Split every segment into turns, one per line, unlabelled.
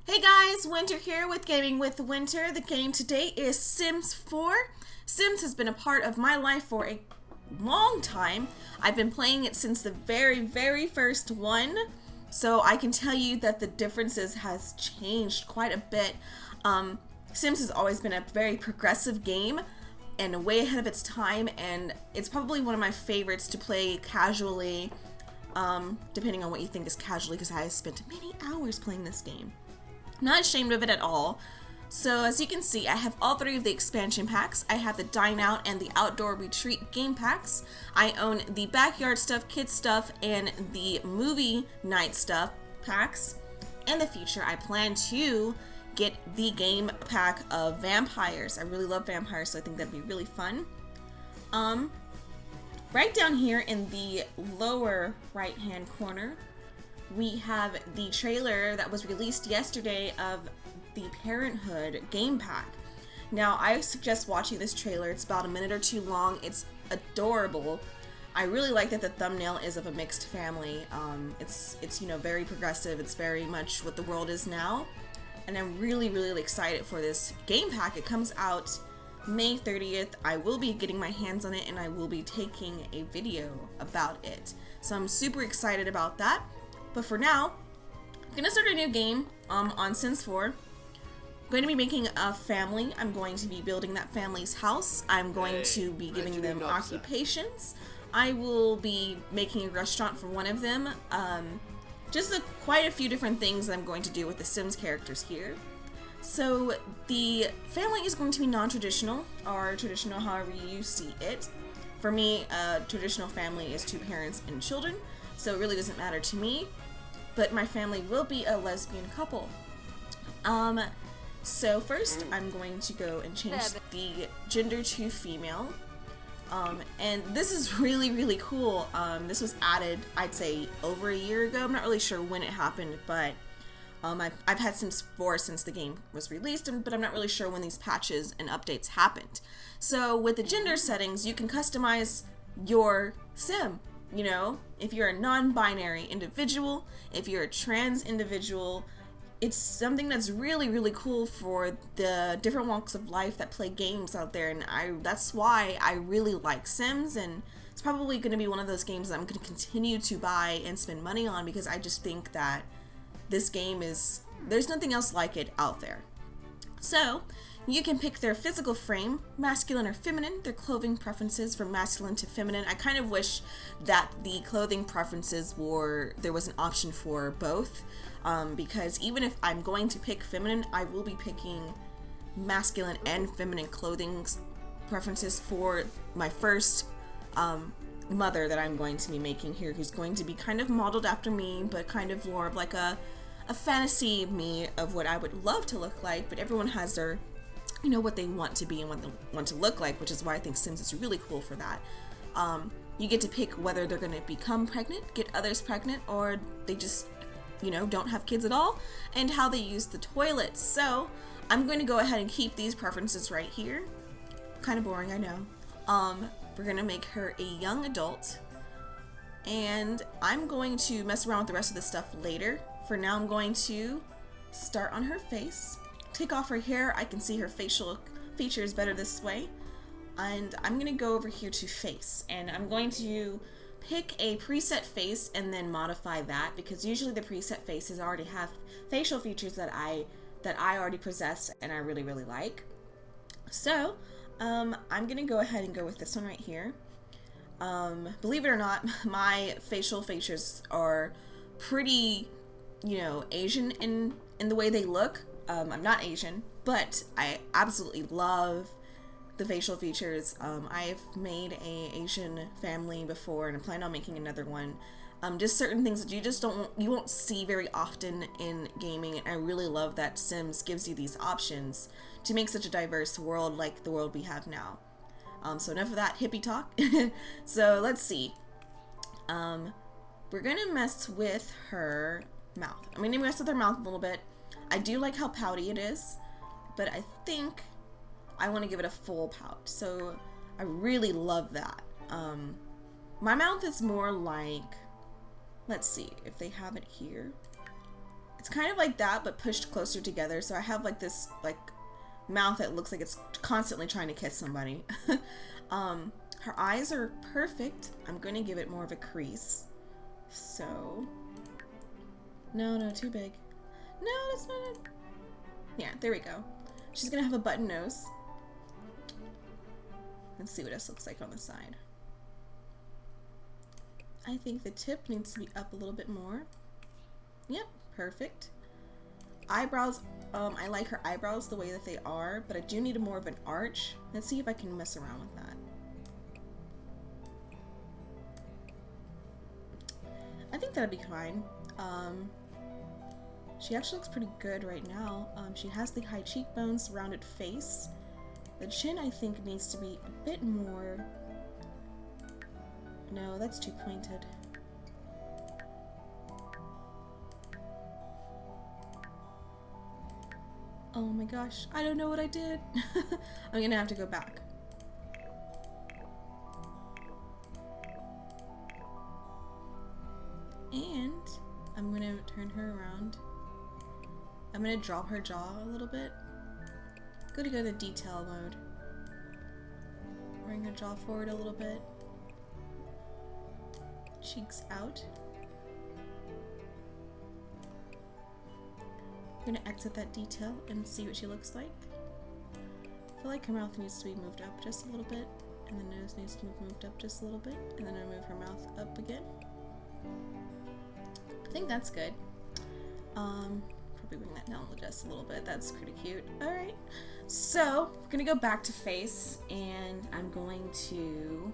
Hey guys, Wynter here with Gaming with Wynter. The game today is Sims 4. Sims has been a part of my life for a long time. I've been playing it since the very first one, so I can tell you that the differences has changed quite a bit. Sims has always been a very progressive game and way ahead of its time, and it's probably one of my favorites to play casually, depending on what you think is casually, because I have spent many hours playing this game. Not ashamed of it at all. So as you can see, I have all three of the expansion packs. I have the Dine Out and the Outdoor Retreat game packs. I own the Backyard Stuff, Kids Stuff, and the Movie Night Stuff packs. In the future, I plan to get the game pack of Vampires. I really love vampires, so I think that'd be really fun. Right down here in the lower right-hand corner, we have the trailer that was released yesterday of the Parenthood game pack. Now, I suggest watching this trailer. It's about a minute or two long. It's adorable. I really like that the thumbnail is of a mixed family. It's very progressive. It's very much what the world is now. And I'm really excited for this game pack. It comes out May 30th. I will be getting my hands on it and I will be taking a video about it. So I'm super excited about that. But for now, I'm going to start a new game on Sims 4. I'm going to be making a family. I'm going to be building that family's house. I'm going to be giving them occupations. I will be making a restaurant for one of them. Quite a few different things I'm going to do with the Sims characters here. So the family is going to be non-traditional, or traditional however you see it. For me, a traditional family is 2 parents and children. So it really doesn't matter to me, but my family will be a lesbian couple. So first I'm going to go and change the gender to female. And this is really cool. This was added, I'd say, over a year ago. I'm not really sure when it happened, but I've had Sims 4 since the game was released, but I'm not really sure when these patches and updates happened. So with the gender settings, you can customize your Sim. You know, if you're a non-binary individual, if you're a trans individual, it's something that's really cool for the different walks of life that play games out there, and that's why I really like Sims, and it's probably going to be one of those games that I'm going to continue to buy and spend money on, because I just think that this game there's nothing else like it out there. So you can pick their physical frame, masculine or feminine, their clothing preferences from masculine to feminine. I kind of wish that the clothing preferences there was an option for both, because even if I'm going to pick feminine, I will be picking masculine and feminine clothing preferences for my first mother that I'm going to be making here, who's going to be kind of modeled after me, but kind of more of like a fantasy me of what I would love to look like, but everyone has their what they want to be and what they want to look like, which is why I think Sims is really cool for that. You get to pick whether they're going to become pregnant, get others pregnant, or they just, don't have kids at all, and how they use the toilets. So I'm going to go ahead and keep these preferences right here. Kind of boring, I know. We're going to make her a young adult, and I'm going to mess around with the rest of this stuff later. For now, I'm going to start on her face. Take off her hair. I can see her facial features better this way. And I'm going to go over here to face, and I'm going to pick a preset face and then modify that, because usually the preset faces already have facial features that I already possess and I really like. So I'm going to go ahead and go with this one right here. Believe it or not, my facial features are pretty, Asian in the way they look. I'm not Asian, but I absolutely love the facial features. I've made a Asian family before, and I plan on making another one. Just certain things that you won't see very often in gaming, and I really love that Sims gives you these options to make such a diverse world like the world we have now. So enough of that hippie talk. So let's see. We're gonna mess with her mouth. I'm gonna mess with her mouth a little bit. I do like how pouty it is, but I think I want to give it a full pout. So I really love that. My mouth is more like, let's see if they have it here. It's kind of like that, but pushed closer together. So I have like this like mouth that looks like it's constantly trying to kiss somebody. Her eyes are perfect. I'm going to give it more of a crease. So, no, too big. No, that's not it. Yeah, there we go. She's going to have a button nose. Let's see what this looks like on the side. I think the tip needs to be up a little bit more. Yep, perfect. Eyebrows, I like her eyebrows the way that they are, but I do need more of an arch. Let's see if I can mess around with that. I think that'd be fine. She actually looks pretty good right now. She has the high cheekbones, rounded face. The chin, I think, needs to be a bit more... No, that's too pointed. Oh my gosh, I don't know what I did. I'm gonna have to go back. And I'm gonna turn her around. I'm gonna drop her jaw a little bit. Gonna go to detail mode. Bring her jaw forward a little bit. Cheeks out. I'm gonna exit that detail and see what she looks like. I feel like her mouth needs to be moved up just a little bit, and the nose needs to be moved up just a little bit, and then I move her mouth up again. I think that's good. Probably bring that down just a little bit. That's pretty cute. Alright, so we're gonna go back to face, and I'm going to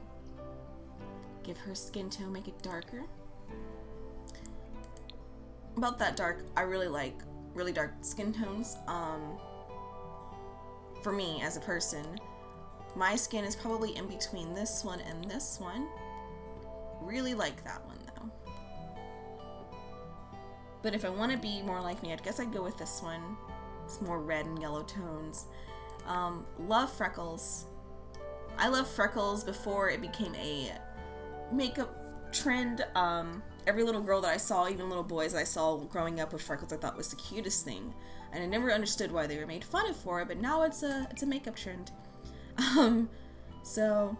give her skin tone, make it darker. About that dark, I really like really dark skin tones. For me as a person, my skin is probably in between this one and this one. Really like that one though. But if I want to be more like me, I guess I'd go with this one. It's more red and yellow tones. Love freckles. I love freckles before it became a makeup trend. Every little girl that I saw, even little boys I saw growing up with freckles, I thought was the cutest thing. And I never understood why they were made fun of for it, but now it's a makeup trend. So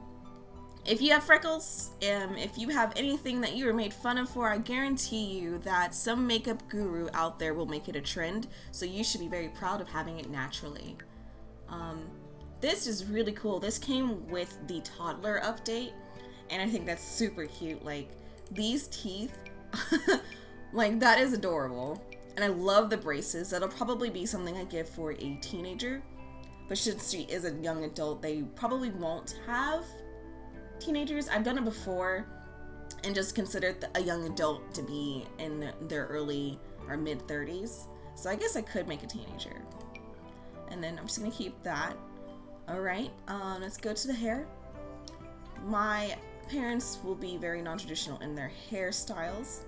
if you have freckles, if you have anything that you were made fun of for, I guarantee you that some makeup guru out there will make it a trend, so you should be very proud of having it naturally. This is really cool. This came with the toddler update, and I think that's super cute. Like, these teeth, like, that is adorable. And I love the braces. That'll probably be something I give for a teenager. But since she is a young adult, they probably won't have teenagers. I've done it before and just considered a young adult to be in their early or mid-30s. So I guess I could make a teenager. And then I'm just gonna keep that. Alright, let's go to the hair. My parents will be very non-traditional in their hairstyles.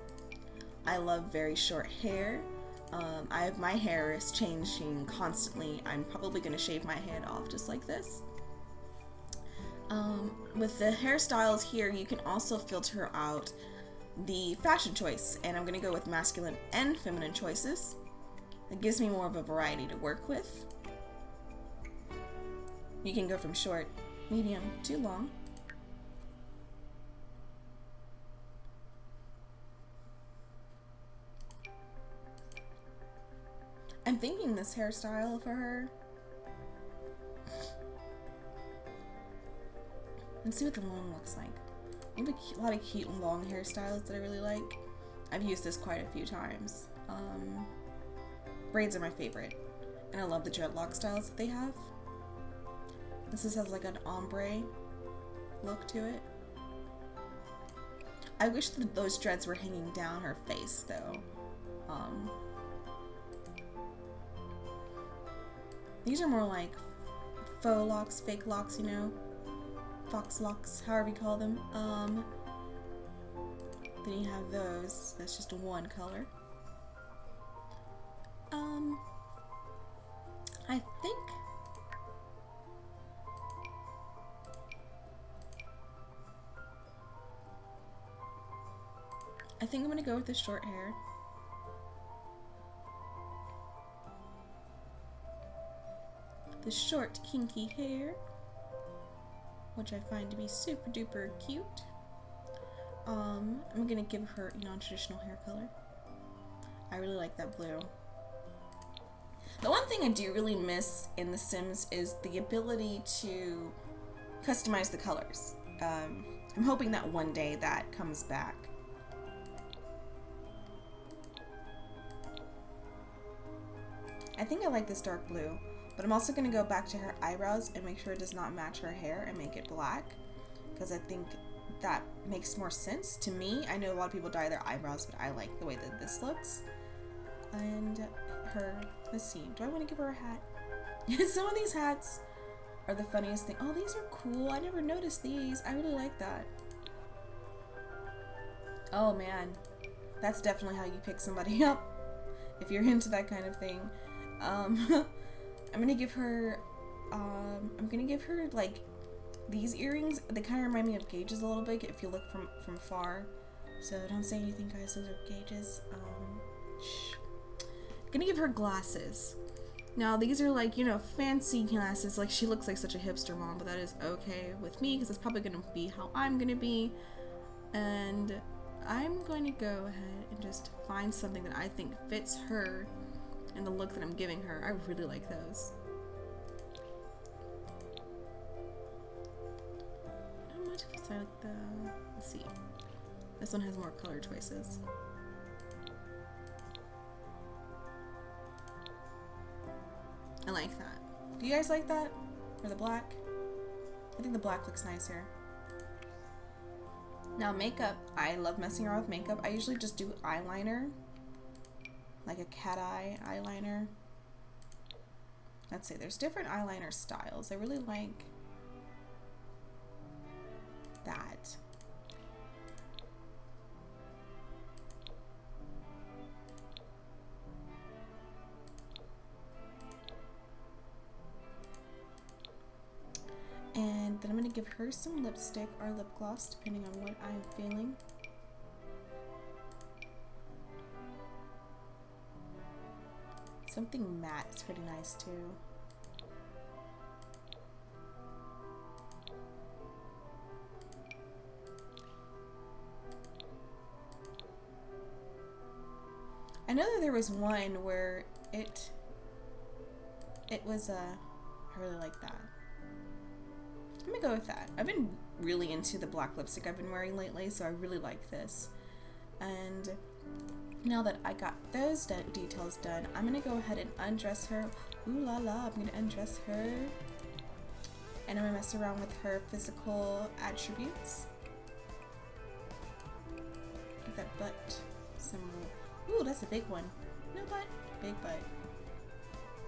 I love very short hair. My hair is changing constantly. I'm probably gonna shave my head off just like this. With the hairstyles here, you can also filter out the fashion choice, and I'm gonna go with masculine and feminine choices. It gives me more of a variety to work with. You can go from short, medium, to long. I'm thinking this hairstyle for her. Let's see what the long looks like. I have a lot of cute long hairstyles that I really like. I've used this quite a few times. Braids are my favorite. And I love the dreadlock styles that they have. This has like an ombre look to it. I wish that those dreads were hanging down her face though. These are more like faux locks, fake locks, you know, fox locks, however you call them. Then you have those. That's just one color. I think I'm gonna go with the short hair. the short, kinky hair, which I find to be super duper cute. I'm gonna give her a non-traditional hair color. I really like that blue. The one thing I do really miss in The Sims is the ability to customize the colors. I'm hoping that one day that comes back. I think I like this dark blue, but I'm also going to go back to her eyebrows and make sure it does not match her hair and make it black, because I think that makes more sense to me. I know a lot of people dye their eyebrows, but I like the way that this looks. And her, let's see, do I want to give her a hat? Some of these hats are the funniest thing. Oh, these are cool. I never noticed these. I really like that. Oh man, that's definitely how you pick somebody up if you're into that kind of thing. I'm gonna give her like these earrings. They kind of remind me of gauges a little bit if you look from far. So don't say anything, guys. Those are gauges. Shh. I'm gonna give her glasses. Now these are like, you know, fancy glasses. Like, she looks like such a hipster mom, but that is okay with me because it's probably gonna be how I'm gonna be. And I'm going to go ahead and just find something that I think fits her and the look that I'm giving her. I really like those. How much is I like the, let's see. This one has more color choices. I like that. Do you guys like that? Or the black? I think the black looks nicer. Now makeup, I love messing around with makeup. I usually just do eyeliner, like a cat eye eyeliner. Let's see, there's different eyeliner styles. I really like that. And then I'm going to give her some lipstick or lip gloss, depending on what I'm feeling. Something matte is pretty nice too. I know that there was one where it was I really like that. I'm gonna go with that. I've been really into the black lipstick I've been wearing lately, so I really like this. And now that I got those details done, I'm gonna go ahead and undress her. Ooh la la, I'm gonna undress her. And I'm gonna mess around with her physical attributes. Get that butt symbol. Ooh, that's a big one. No butt, big butt.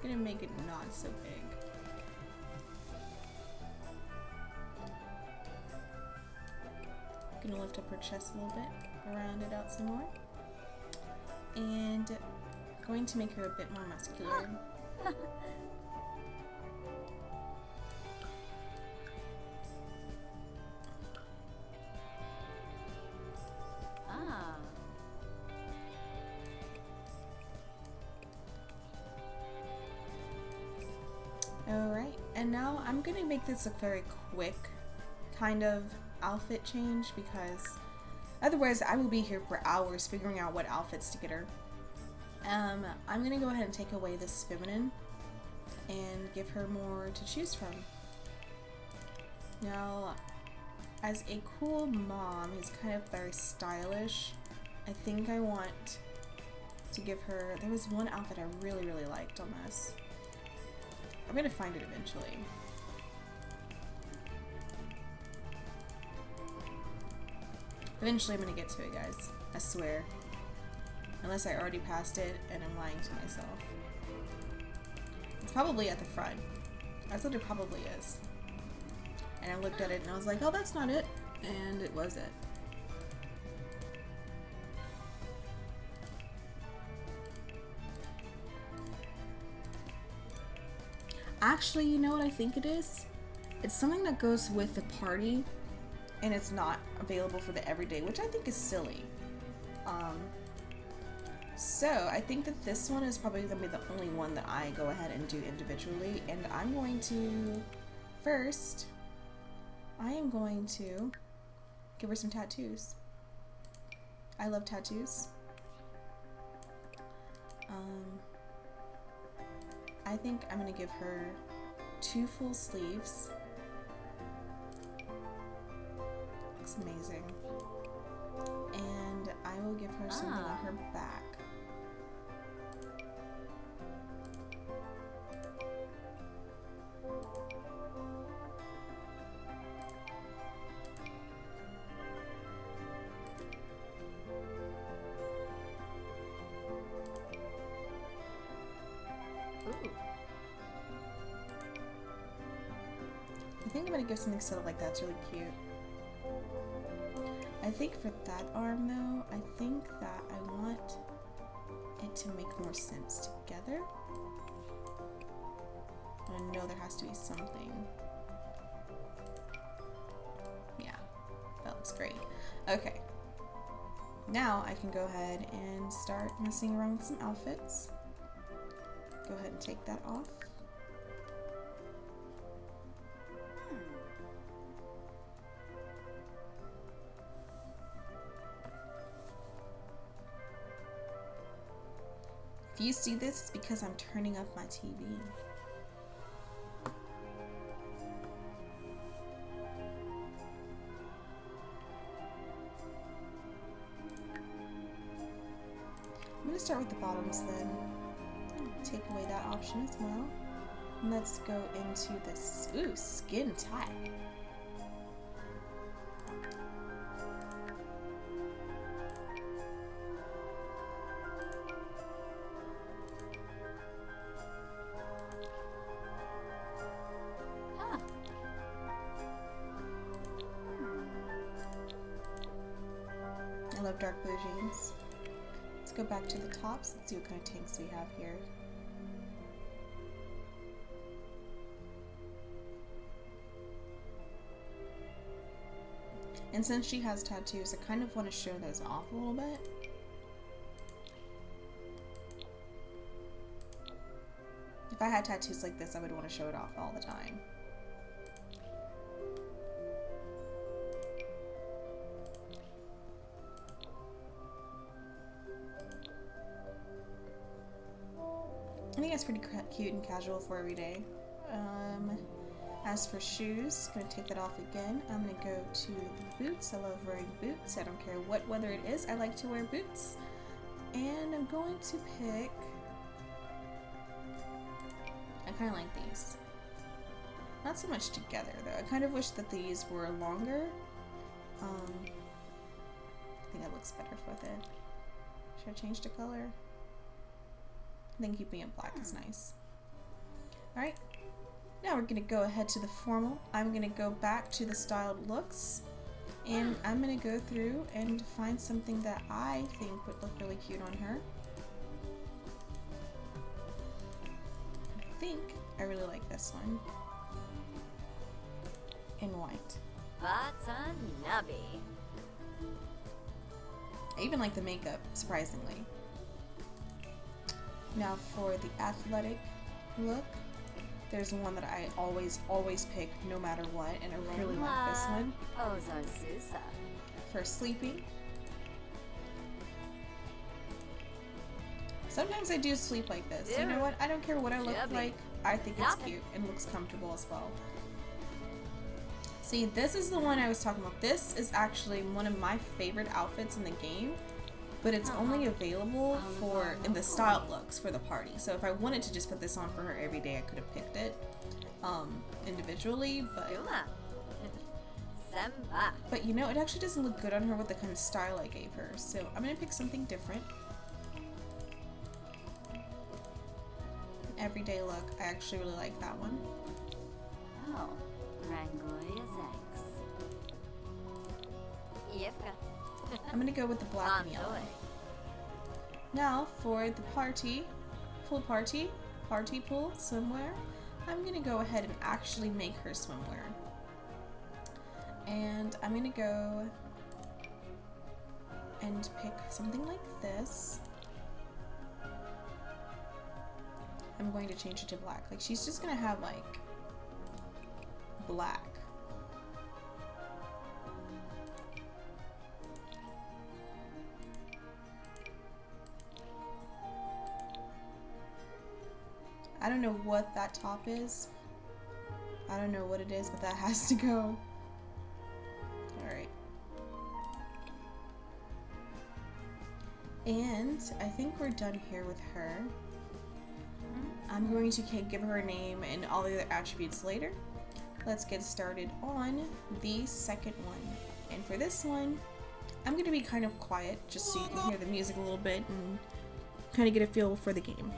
Gonna make it not so big. Gonna lift up her chest a little bit, round it out some more, and going to make her a bit more muscular. Alright, and now I'm gonna make this a very quick kind of outfit change, because otherwise I will be here for hours figuring out what outfits to get her. I'm gonna go ahead and take away this feminine and give her more to choose from. Now, as a cool mom who's kind of very stylish, I think I want to give her, there was one outfit I really liked on this. I'm gonna find it eventually. Eventually I'm gonna get to it, guys. I swear. Unless I already passed it and I'm lying to myself. It's probably at the front. That's what it probably is. And I looked at it and I was like, oh, that's not it. And it was it. Actually, you know what I think it is? It's something that goes with the party and it's not available for the everyday, which I think is silly. So I think that this one is probably going to be the only one that I go ahead and do individually, and I'm going to first, I am going to give her some tattoos. I love tattoos. I think I'm going to give her 2 full sleeves. Looks amazing. And I will give her something on her back. I think I'm gonna give something sort of like that. It's really cute. I think for that arm though, I think that I want it to make more sense together. I know there has to be something. Yeah, that looks great. Okay. Now I can go ahead and start messing around with some outfits. Go ahead and take that off. If you see this, it's because I'm turning up my TV. I'm going to start with the bottoms then. Take away that option as well. And let's go into this, ooh, skin tight. I love dark blue jeans. Let's go back to the tops. Let's see what kind of tanks we have here. And since she has tattoos, I kind of want to show those off a little bit. If I had tattoos like this, I would want to show it off all the time. I think it's pretty cute and casual for every day. As for shoes, gonna take that off again. I'm gonna go to the boots. I love wearing boots. I don't care what weather it is. I like to wear boots. And I'm going to pick... I kind of like these. Not so much together though. I kind of wish that these were longer. I think that looks better with it. Should I change the color? I think keeping it black is nice. Alright, now we're going to go ahead to the formal. I'm going to go back to the styled looks, and I'm going to go through and find something that I think would look really cute on her. I think I really like this one. In white.
Nubby.
I even like the makeup, surprisingly. Now for the athletic look, there's one that I always pick no matter what, and I really like this one. For sleeping. Sometimes I do sleep like this. You know what? I don't care what I look like. I think it's cute and looks comfortable as well. See, this is the one I was talking about. This is actually one of my favorite outfits in the game, but it's only available for in the styled looks for the party. So if I wanted to just put this on for her every day, I could have picked it individually, but you know, it actually doesn't look good on her with the kind of style I gave her. So I'm gonna pick something different. An everyday look. I actually really like that one.
Oh, Rangoya's eggs.
I'm gonna go with the black and yellow. Now for the party, party pool, swimwear, I'm gonna go ahead and actually make her swimwear. And I'm gonna go and pick something like this. I'm going to change it to black. Like, she's just gonna have, like, black. I don't know what that top is. I don't know what it is, but that has to go. Alright. And I think we're done here with her. I'm going to give her a name and all the other attributes later. Let's get started on the second one. And for this one, I'm going to be kind of quiet just so you can hear the music a little bit and kind of get a feel for the game.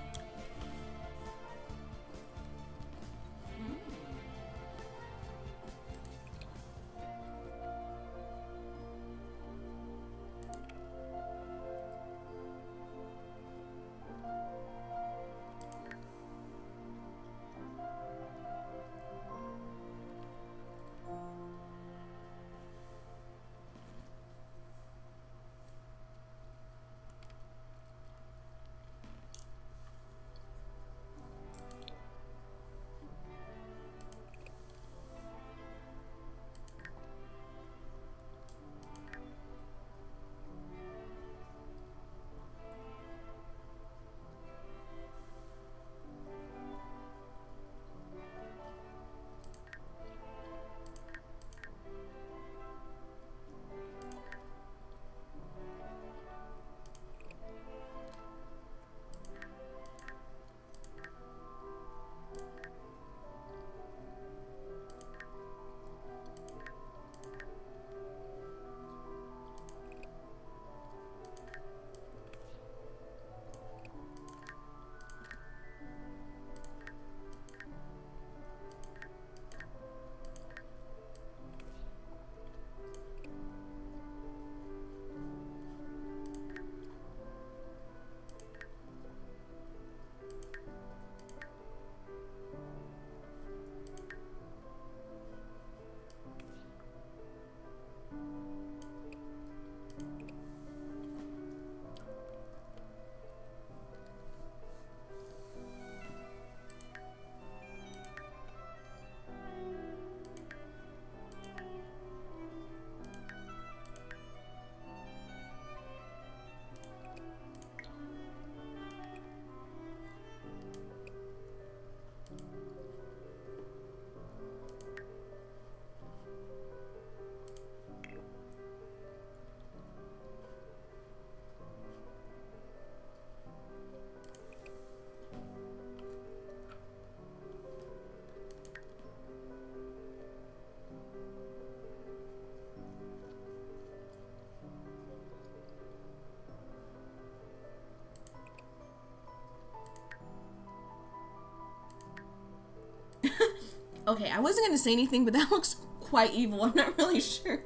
Okay, I wasn't gonna say anything, but that looks quite evil. I'm not really sure.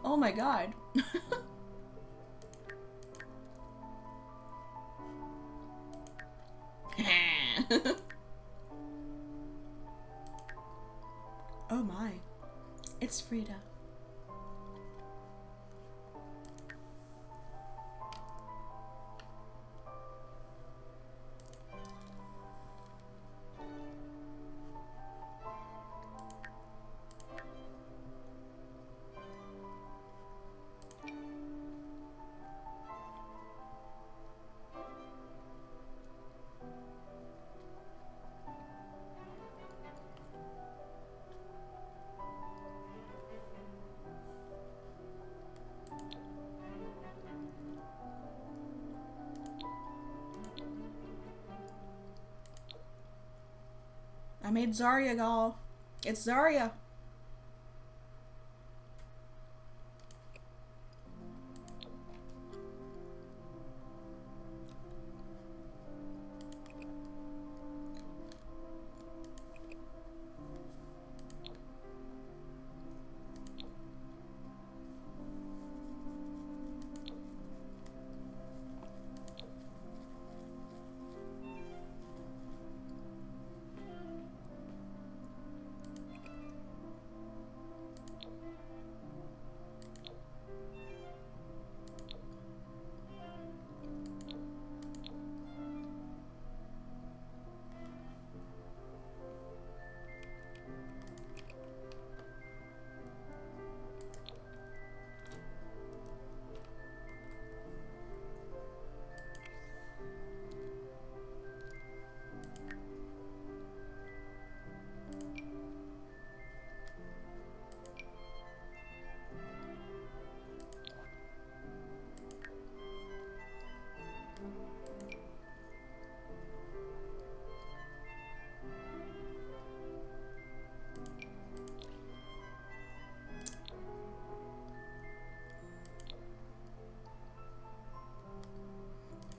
Oh my god. Oh my. It's Frida. I made Zarya, y'all. It's Zarya.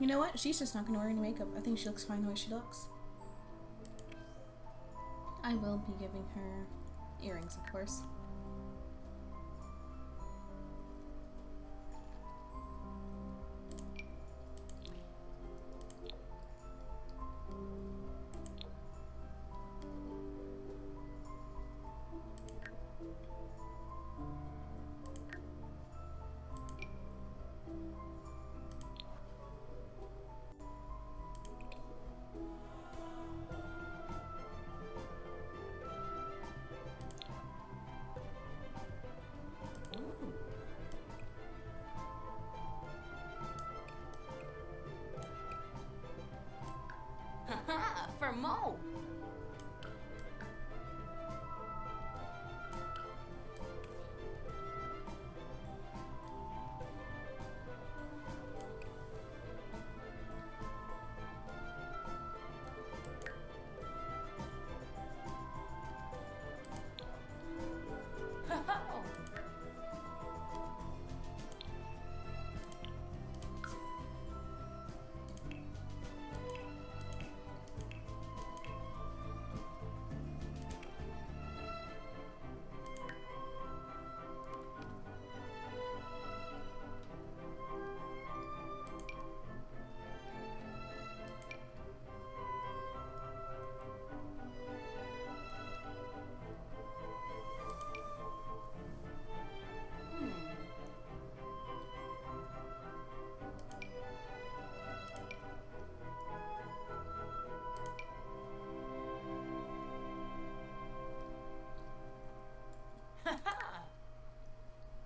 You know what? She's just not gonna wear any makeup. I think she looks fine the way she looks. I will be giving her earrings, of course.
Haha, for Mo.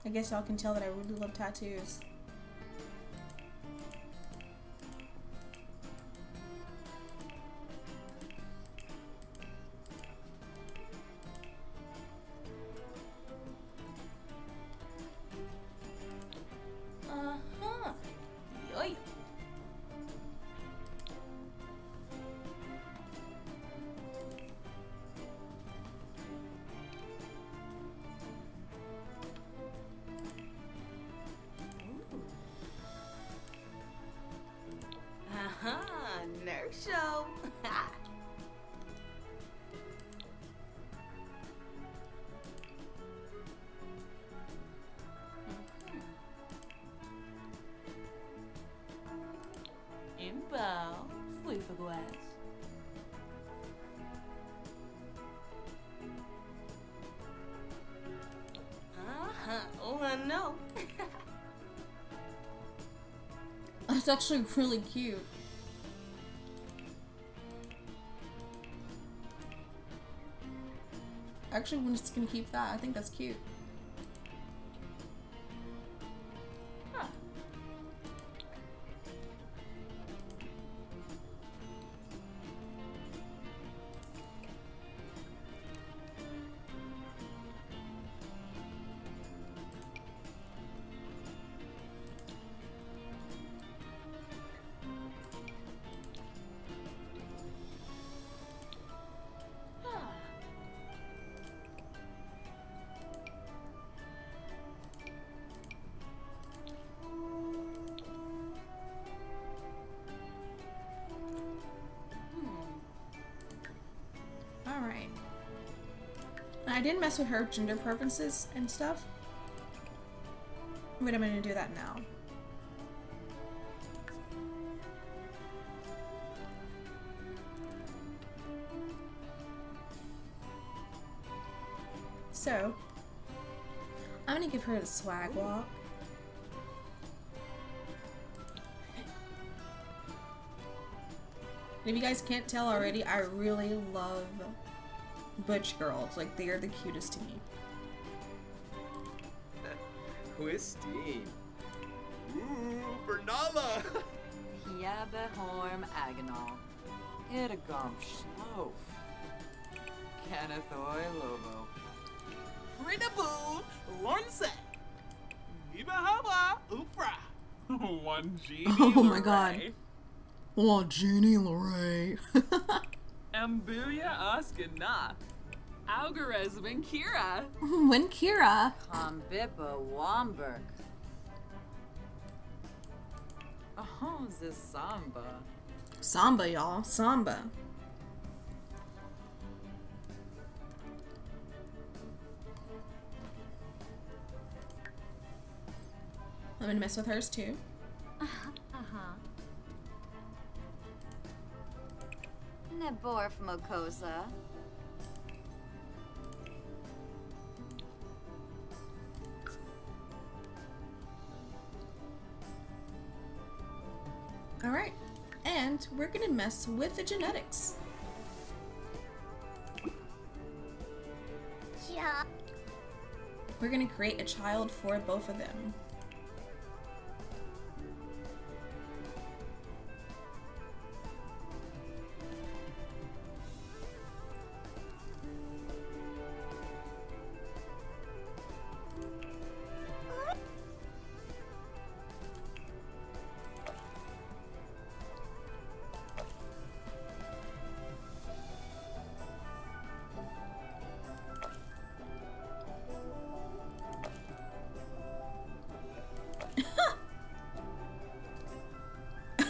I guess y'all can tell that I really love tattoos.
Uh-huh. Yoy. Uh-huh, nerd show. Imbo, Flufaguas. Uh-huh, oh I know.
That's actually really cute. Actually, we're just gonna keep that. I think that's cute.
Huh.
Alright. I didn't mess with her gender preferences and stuff, but I'm gonna do that now. So, I'm gonna give her the swag walk. And if you guys can't tell already, I really love butch girls. Like, they are the cutest to me.
Christine. Ooh, Bernala!
Jabehorm Agonal. Irgom Schlof. Kennethoi Lobo.
Rinaboo, Lornset. Viva Haba, Ufra. One Genie.
Oh my god. Oh, Jeannie Lorray.
Ambuya Askana. Algarez Vinkira.
When Kira.
Kambipa Womberg. Oh, this samba.
Samba, y'all. Samba. I'm gonna mess with hers too.
Neborf Mokosa.
Alright. And we're gonna mess with the genetics.
Yeah.
We're gonna create a child for both of them.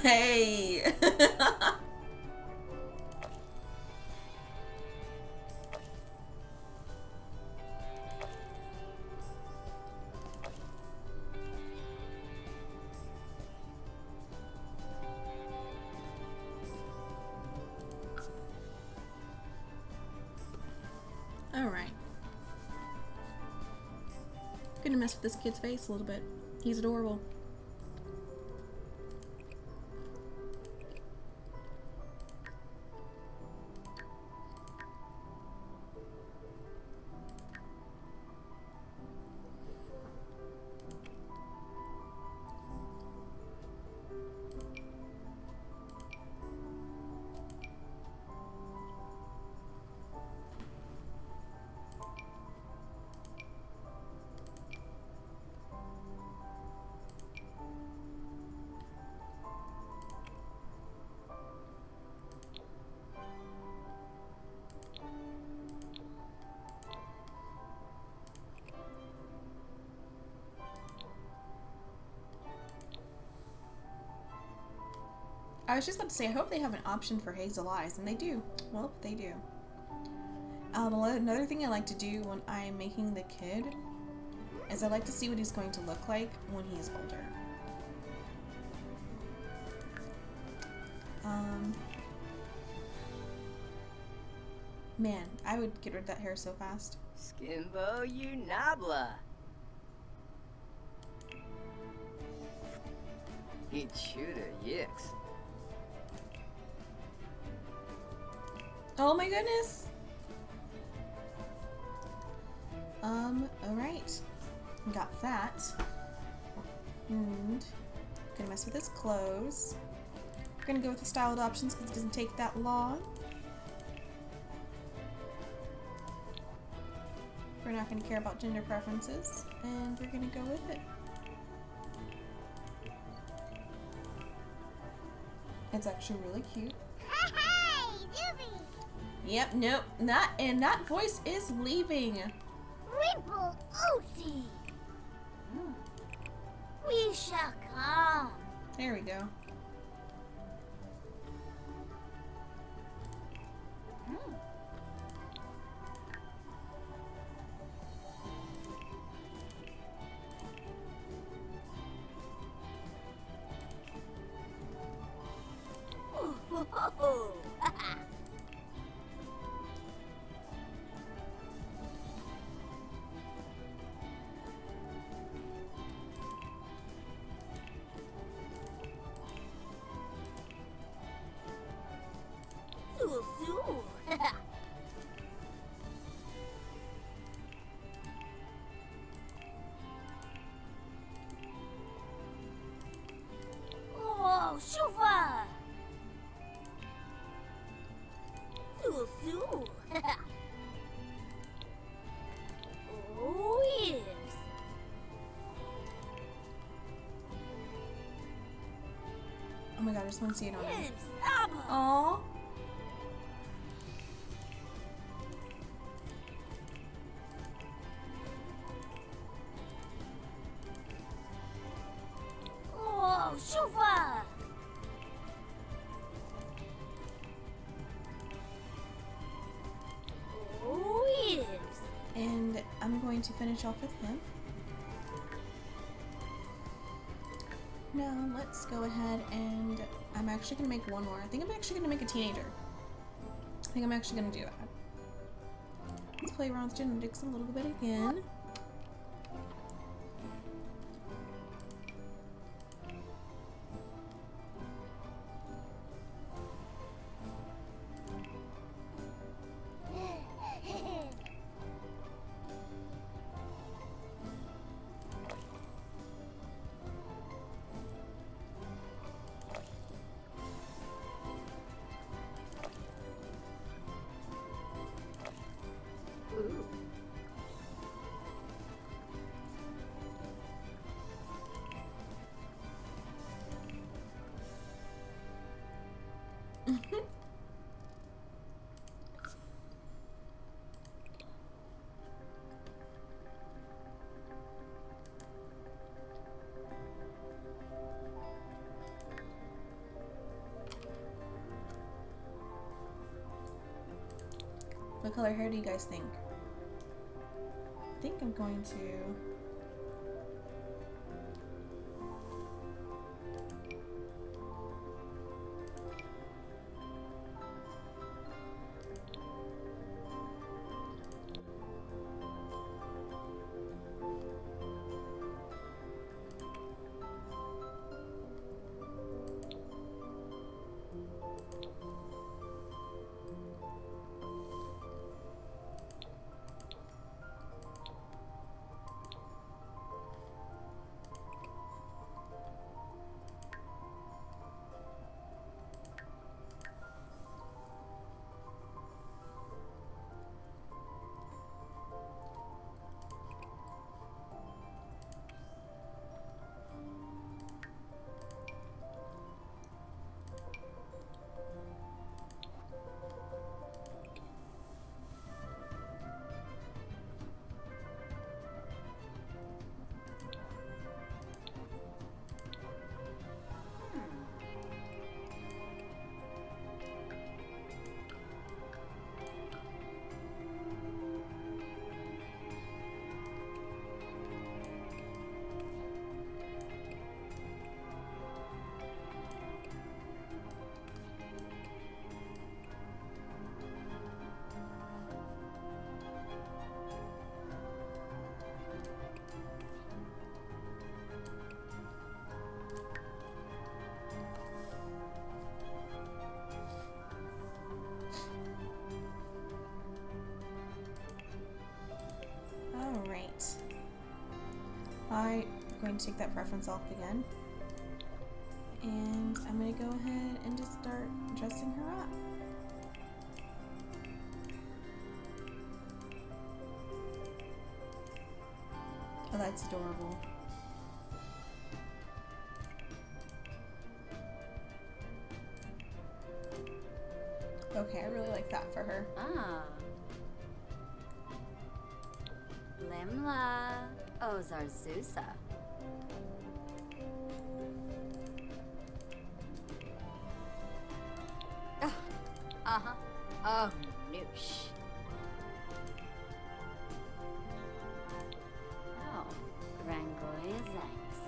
Hey! Alright. Gonna mess with this kid's face a little bit. He's adorable. I was just about to say, I hope they have an option for hazel eyes, and they do. Well, they do. Another thing I like to do when I'm making the kid is I like to see what he's going to look like when he's older. Man, I would get rid of that hair so fast.
Skimbo you nabla. He chewed yicks.
Oh my goodness! Alright. Got that. And gonna mess with his clothes. We're gonna go with the styled options because it doesn't take that long. We're not gonna care about gender preferences, and we're gonna go with it. It's actually really cute. Yep, nope, not, and that voice is leaving.
Ripple Oaty. We shall come.
There we go.
Oh, Shufa! Su. Oh, yes.
Oh my god, I just want to see it on him.
Yes, Saba.
Aww.
Oh, Shufa!
going to finish off with him. Now let's go ahead and I'm actually gonna make one more. I think I'm actually gonna make a teenager. I think I'm actually gonna do that. Let's play around with genetics a little bit again.
Ooh.
What color hair do you guys think? I think I'm going to... Alright. I'm going to take that preference off again. And I'm going to go ahead and just start dressing her up. Oh, that's adorable. Okay, I really like that for her.
Ah. Limla Ozarzusa. Uh-huh. Oh, noosh. Oh, Rangoya Zanks.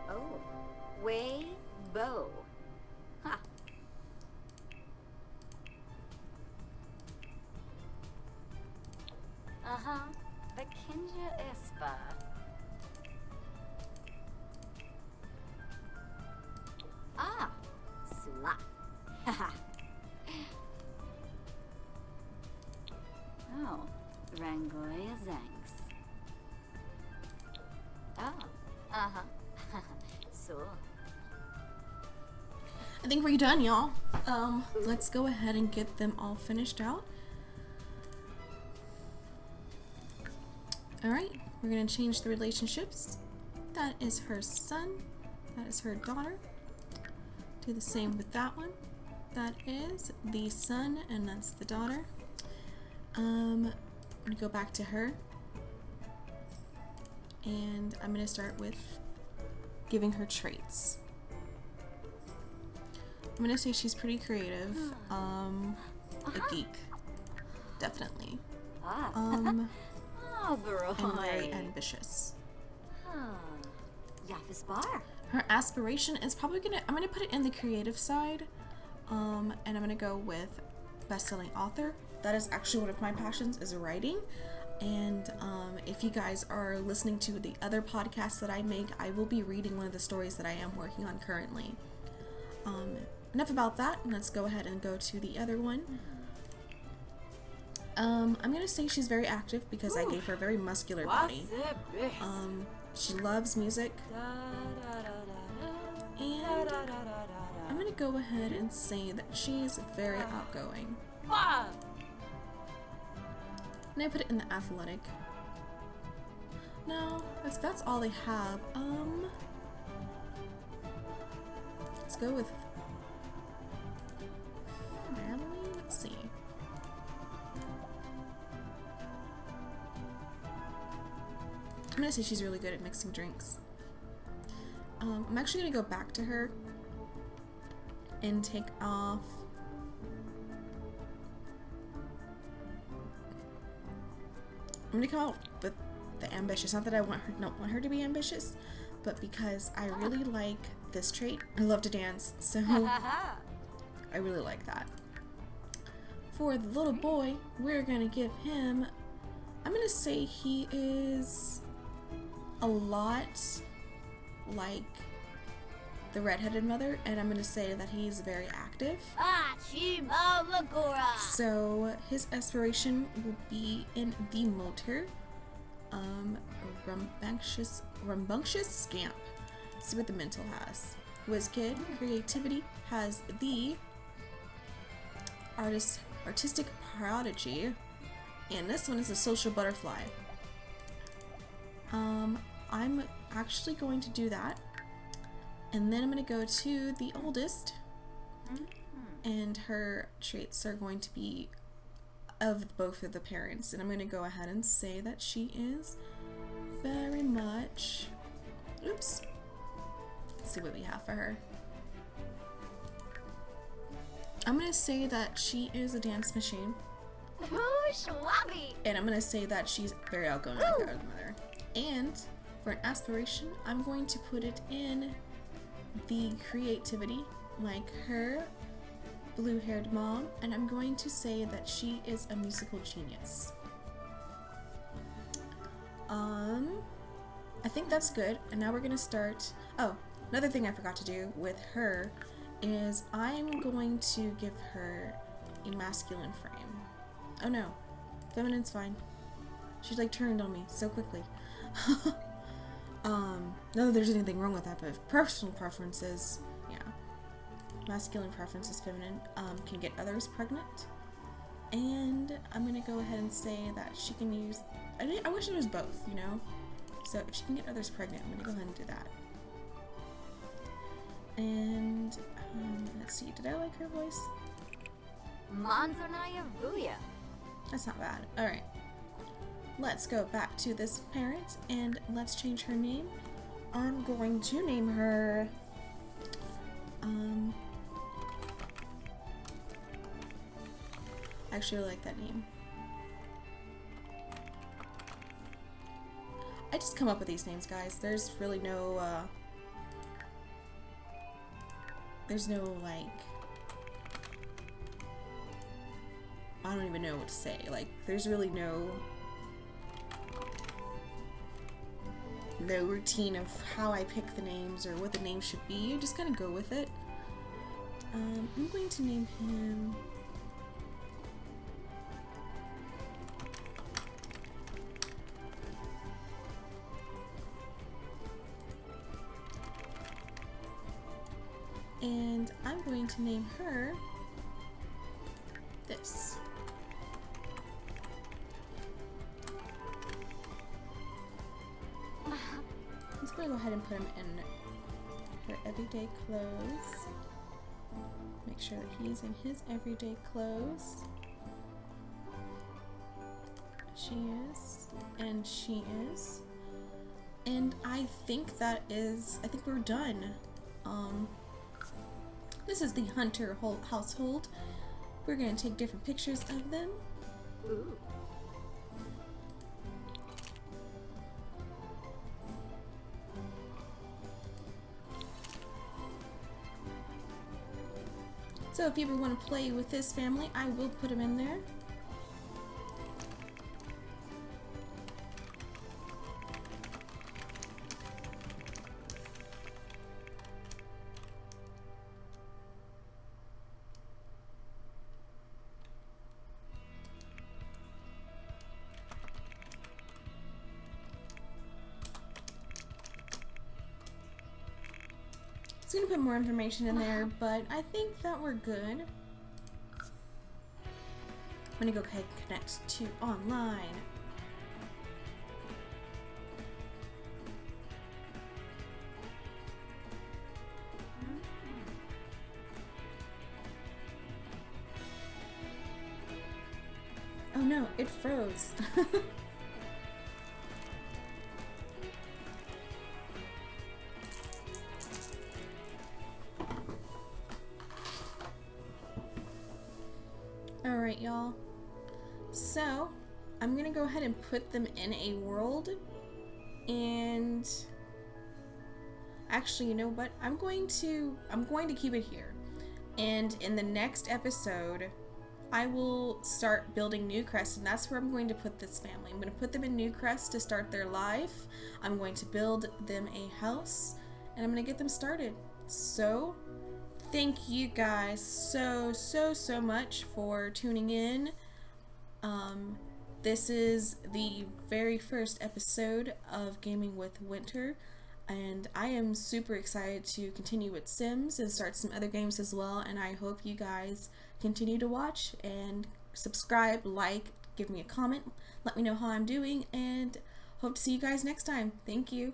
Oh, way bow. Ha. Uh-huh. The Kinja Ispa. Ah, Sula. Haha. Oh, Rangoya Zanks. Oh, uh-huh. So.
I think we're done, y'all. Let's go ahead and get them all finished out. Alright, we're gonna change the relationships. That is her son. That is her daughter. Do the same with that one. That is the son and that's the daughter. I'm gonna go back to her. And I'm gonna start with giving her traits. I'm gonna say she's pretty creative. A geek. Definitely.
Ah. Oh,
And very
bro.
ambitious.
Yafis bar.
Her aspiration is probably I'm gonna put it in the creative side. And I'm gonna go with best-selling author. That is actually one of my passions, is writing. And if you guys are listening to the other podcasts that I make, I will be reading one of the stories that I am working on currently. Enough about that. Let's go ahead and go to the other one. I'm gonna say she's very active because I gave her a very muscular body. She loves music. And I'm gonna go ahead and say that she's very outgoing. And I put it in the athletic. No, that's all they have. Let's go with family. Let's see. I'm gonna say she's really good at mixing drinks. I'm actually gonna go back to her and take off I'm gonna come out with the ambitious. Not that I don't want her to be ambitious, but because I really like this trait. I love to dance, so I really like that. For the little boy, we're gonna give him, I'm gonna say he is a lot like the redheaded mother, and I'm gonna say that he's very active. So his aspiration will be in the motor. Rambunctious scamp. Let's see what the mental has. Whiz kid, creativity has the artistic prodigy, and this one is a social butterfly. I'm actually going to do that, and then I'm going to go to the oldest, and her traits are going to be of both of the parents, and I'm going to go ahead and say that she is very much, oops, let's see what we have for her. I'm going to say that she is a dance machine, and I'm going to say that she's very outgoing like her mother. And for an aspiration, I'm going to put it in the creativity like her blue-haired mom, and I'm going to say that she is a musical genius. I think that's good, and now we're gonna start. Oh, another thing I forgot to do with her is I'm going to give her a masculine frame. Oh no, feminine's fine. She like turned on me so quickly. Not that there's anything wrong with that, but personal preferences, yeah. Masculine preferences, feminine, can get others pregnant. And I'm gonna go ahead and say that she can use, I wish it was both, you know? So if she can get others pregnant, I'm gonna go ahead and do that. And, let's see, did I like her voice?
Manzonaya Vuya.
That's not bad. Alright. Let's go back to this parent and let's change her name. I'm going to name her I actually like that name. I just come up with these names, guys. There's really no there's no like, I don't even know what to say. Like, there's really no routine of how I pick the names or what the name should be. You just kind of go with it. I'm going to name him and I'm going to name her this. I'm just going to go ahead and put him in her everyday clothes. Make sure that he's in his everyday clothes. She is, and she is. And I think that is, I think we're done. This is the Hunter household. We're going to take different pictures of them.
Ooh.
So if you ever want to play with this family, I will put them in there. I was going to put more information in there, but I think that we're good. I'm going to go ahead and connect to online. Oh no, it froze. Alright, y'all. So, I'm gonna go ahead and put them in a world. And actually, you know what? I'm going to keep it here. And in the next episode, I will start building Newcrest, and that's where I'm going to put this family. I'm going to put them in Newcrest to start their life. I'm going to build them a house, and I'm going to get them started. So, thank you guys so much for tuning in. This is the very first episode of Gaming with Wynter, and I am super excited to continue with Sims and start some other games as well, and I hope you guys continue to watch and subscribe, like, give me a comment, let me know how I'm doing, and hope to see you guys next time. Thank you.